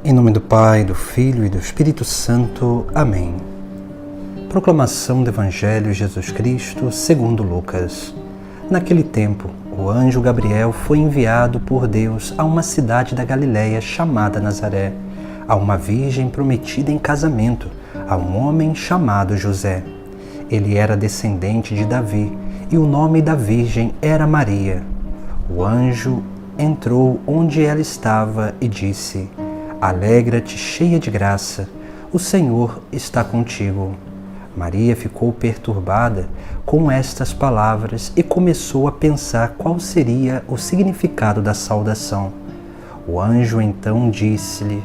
Em nome do Pai, do Filho e do Espírito Santo. Amém. Proclamação do Evangelho de Jesus Cristo segundo Lucas. Naquele tempo, o anjo Gabriel foi enviado por Deus a uma cidade da Galiléia chamada Nazaré, a uma virgem prometida em casamento, a um homem chamado José. Ele era descendente de Davi, e o nome da virgem era Maria. O anjo entrou onde ela estava e disse: Alegra-te, cheia de graça, o Senhor está contigo. Maria ficou perturbada com estas palavras e começou a pensar qual seria o significado da saudação. O anjo então disse-lhe: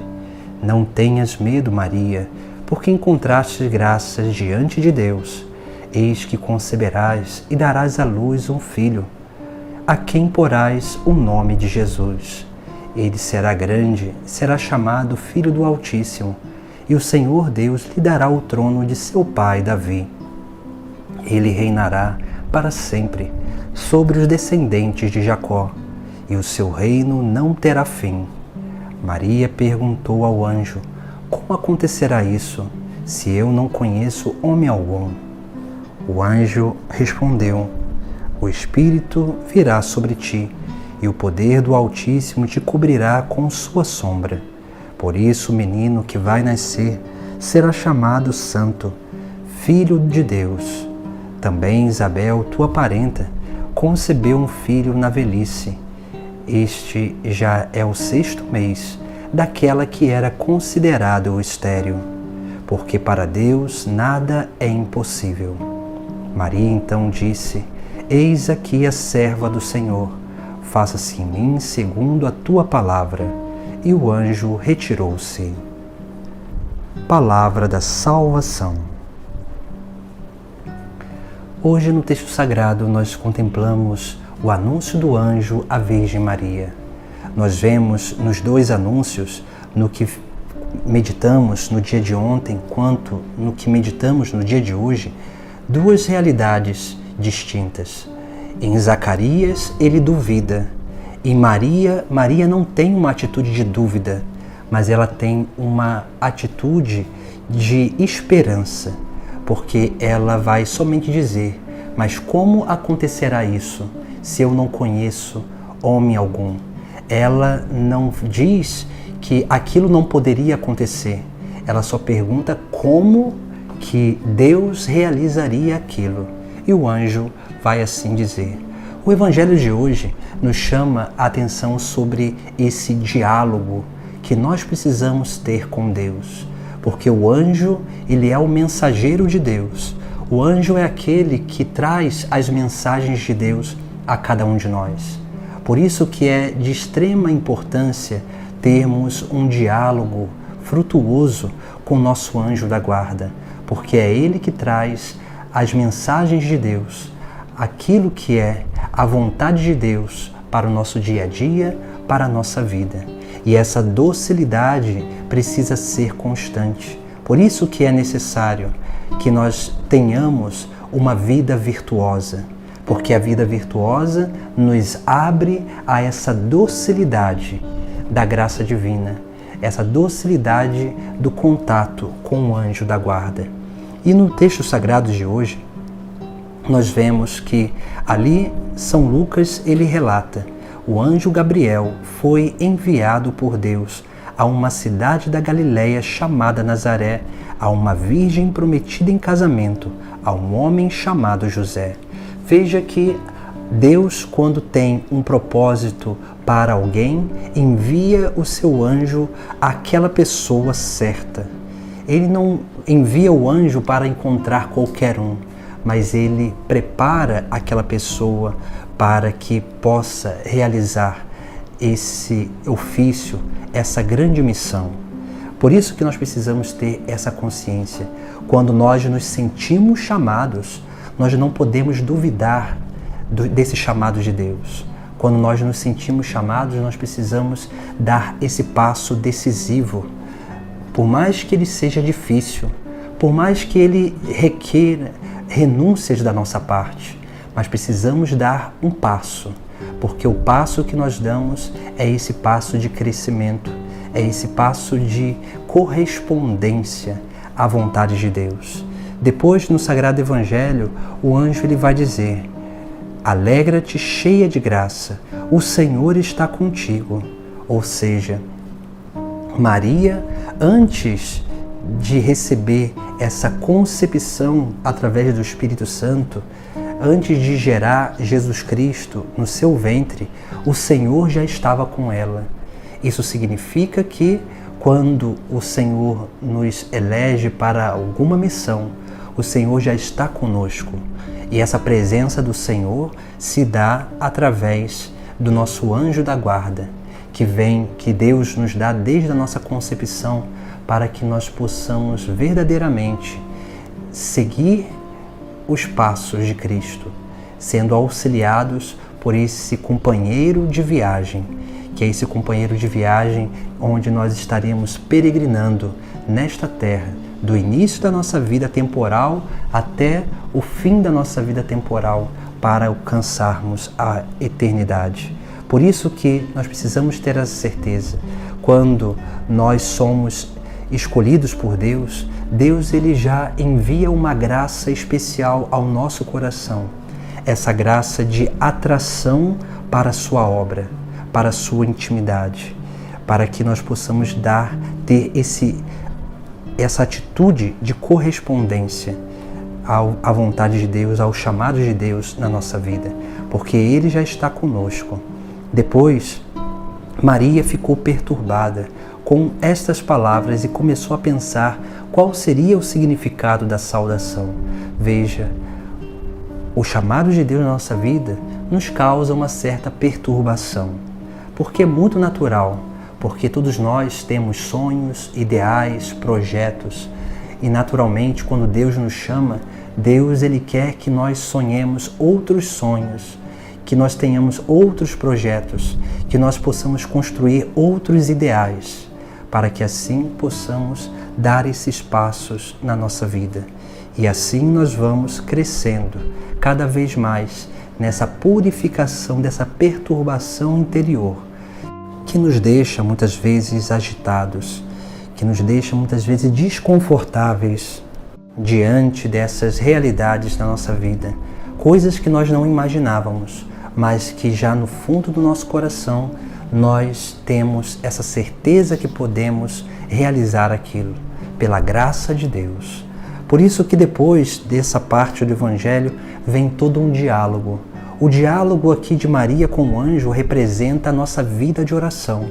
Não tenhas medo, Maria, porque encontraste graças diante de Deus. Eis que conceberás e darás à luz um filho, a quem porás o nome de Jesus. Ele será grande, será chamado Filho do Altíssimo, e o Senhor Deus lhe dará o trono de seu pai Davi. Ele reinará para sempre sobre os descendentes de Jacó, e o seu reino não terá fim. Maria perguntou ao anjo: Como acontecerá isso, se eu não conheço homem algum? O anjo respondeu: O Espírito virá sobre ti, e o poder do Altíssimo te cobrirá com sua sombra. Por isso o menino que vai nascer será chamado Santo, Filho de Deus. Também Isabel, tua parenta, concebeu um filho na velhice. Este já é o 6º mês daquela que era considerado estéril, porque para Deus nada é impossível. Maria então disse: Eis aqui a serva do Senhor, faça-se em mim segundo a tua palavra. E o anjo retirou-se. Palavra da salvação. Hoje no texto sagrado nós contemplamos o anúncio do anjo à Virgem Maria. Nós vemos nos dois anúncios, no que meditamos no dia de ontem, quanto no que meditamos no dia de hoje, duas realidades distintas. Em Zacarias, ele duvida. Em Maria não tem uma atitude de dúvida, mas ela tem uma atitude de esperança, porque ela vai somente dizer: Mas como acontecerá isso, se eu não conheço homem algum? Ela não diz que aquilo não poderia acontecer, ela só pergunta como que Deus realizaria aquilo. E o anjo vai assim dizer. O Evangelho de hoje nos chama a atenção sobre esse diálogo que nós precisamos ter com Deus, porque o anjo, ele é o mensageiro de Deus. O anjo é aquele que traz as mensagens de Deus a cada um de nós. Por isso que é de extrema importância termos um diálogo frutuoso com o nosso anjo da guarda, porque é ele que traz as mensagens de Deus, aquilo que é a vontade de Deus para o nosso dia a dia, para a nossa vida. E essa docilidade precisa ser constante. Por isso que é necessário que nós tenhamos uma vida virtuosa, porque a vida virtuosa nos abre a essa docilidade da graça divina, essa docilidade do contato com o anjo da guarda. E no texto sagrado de hoje, nós vemos que ali São Lucas ele relata: o anjo Gabriel foi enviado por Deus a uma cidade da Galiléia chamada Nazaré, a uma virgem prometida em casamento, a um homem chamado José. Veja que Deus, quando tem um propósito para alguém, envia o seu anjo àquela pessoa certa. Ele não envia o anjo para encontrar qualquer um, mas ele prepara aquela pessoa para que possa realizar esse ofício, essa grande missão. Por isso que nós precisamos ter essa consciência. Quando nós nos sentimos chamados, nós não podemos duvidar desse chamado de Deus. Quando nós nos sentimos chamados, nós precisamos dar esse passo decisivo. Por mais que ele seja difícil, por mais que ele requeira renúncias da nossa parte, mas precisamos dar um passo, porque o passo que nós damos é esse passo de crescimento, é esse passo de correspondência à vontade de Deus. Depois, no Sagrado Evangelho, o anjo ele vai dizer: alegra-te, cheia de graça, o Senhor está contigo. Ou seja, Maria, antes de receber essa concepção através do Espírito Santo, antes de gerar Jesus Cristo no seu ventre, o Senhor já estava com ela. Isso significa que quando o Senhor nos elege para alguma missão, o Senhor já está conosco. E essa presença do Senhor se dá através do nosso anjo da guarda, que Deus nos dá desde a nossa concepção, para que nós possamos verdadeiramente seguir os passos de Cristo, sendo auxiliados por esse companheiro de viagem, que é esse companheiro de viagem onde nós estaremos peregrinando nesta terra, do início da nossa vida temporal até o fim da nossa vida temporal, para alcançarmos a eternidade. Por isso que nós precisamos ter essa certeza. Quando nós somos escolhidos por Deus, Deus ele já envia uma graça especial ao nosso coração. Essa graça de atração para a sua obra, para a sua intimidade, para que nós possamos ter essa atitude de correspondência à vontade de Deus, ao chamado de Deus na nossa vida, porque Ele já está conosco. Depois, Maria ficou perturbada com estas palavras e começou a pensar qual seria o significado da saudação. Veja, o chamado de Deus na nossa vida nos causa uma certa perturbação, porque é muito natural, porque todos nós temos sonhos, ideais, projetos, e naturalmente quando Deus nos chama, Deus ele quer que nós sonhemos outros sonhos, que nós tenhamos outros projetos, que nós possamos construir outros ideais, para que assim possamos dar esses passos na nossa vida. E assim nós vamos crescendo cada vez mais nessa purificação, dessa perturbação interior, que nos deixa muitas vezes agitados, que nos deixa muitas vezes desconfortáveis diante dessas realidades na nossa vida, coisas que nós não imaginávamos, mas que já no fundo do nosso coração nós temos essa certeza que podemos realizar aquilo, pela graça de Deus. Por isso que depois dessa parte do Evangelho vem todo um diálogo. O diálogo aqui de Maria com o anjo representa a nossa vida de oração,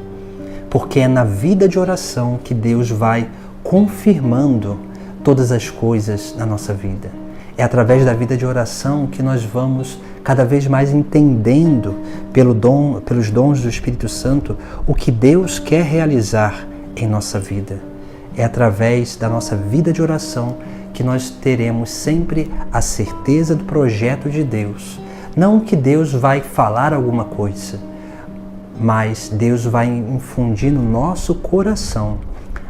porque é na vida de oração que Deus vai confirmando todas as coisas na nossa vida. É através da vida de oração que nós vamos cada vez mais entendendo pelos dons do Espírito Santo o que Deus quer realizar em nossa vida. É através da nossa vida de oração que nós teremos sempre a certeza do projeto de Deus. Não que Deus vai falar alguma coisa, mas Deus vai infundir no nosso coração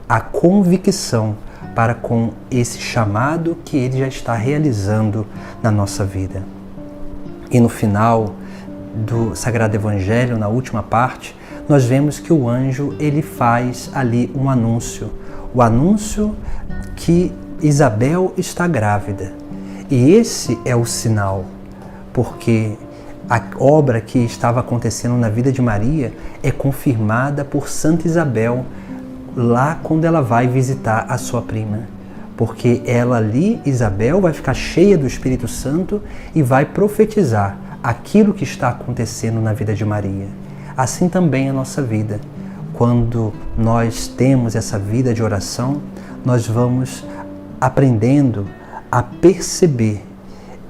a convicção para com esse chamado que Ele já está realizando na nossa vida. E no final do Sagrado Evangelho, na última parte, nós vemos que o anjo ele faz ali um anúncio. O anúncio que Isabel está grávida. E esse é o sinal, porque a obra que estava acontecendo na vida de Maria é confirmada por Santa Isabel lá quando ela vai visitar a sua prima. Porque ela ali, Isabel, vai ficar cheia do Espírito Santo e vai profetizar aquilo que está acontecendo na vida de Maria. Assim também é a nossa vida. Quando nós temos essa vida de oração, nós vamos aprendendo a perceber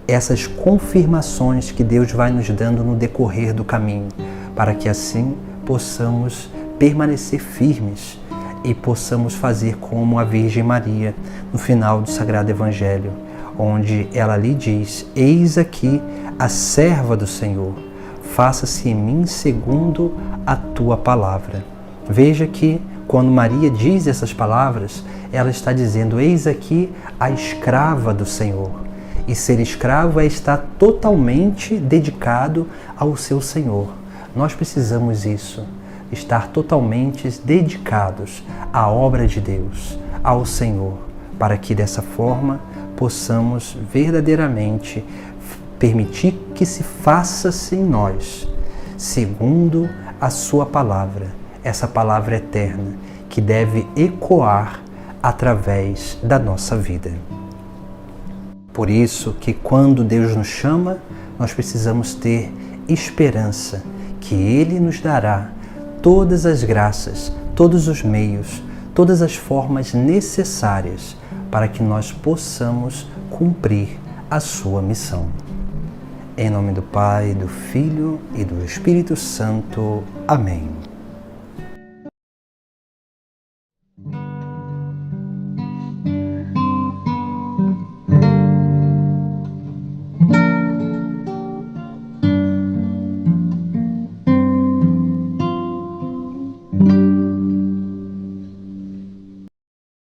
essas confirmações que Deus vai nos dando no decorrer do caminho, para que assim possamos permanecer firmes e possamos fazer como a Virgem Maria no final do Sagrado Evangelho, onde ela lhe diz: eis aqui a serva do Senhor, faça-se em mim segundo a tua palavra. Veja que quando Maria diz essas palavras, ela está dizendo: eis aqui a escrava do Senhor. E ser escravo é estar totalmente dedicado ao seu Senhor. Nós precisamos isso. estar totalmente dedicados à obra de Deus, ao Senhor, para que dessa forma possamos verdadeiramente permitir que se faça-se em nós, segundo a sua palavra, essa palavra eterna, que deve ecoar através da nossa vida. Por isso que quando Deus nos chama, nós precisamos ter esperança que Ele nos dará todas as graças, todos os meios, todas as formas necessárias para que nós possamos cumprir a sua missão. Em nome do Pai, do Filho e do Espírito Santo. Amém.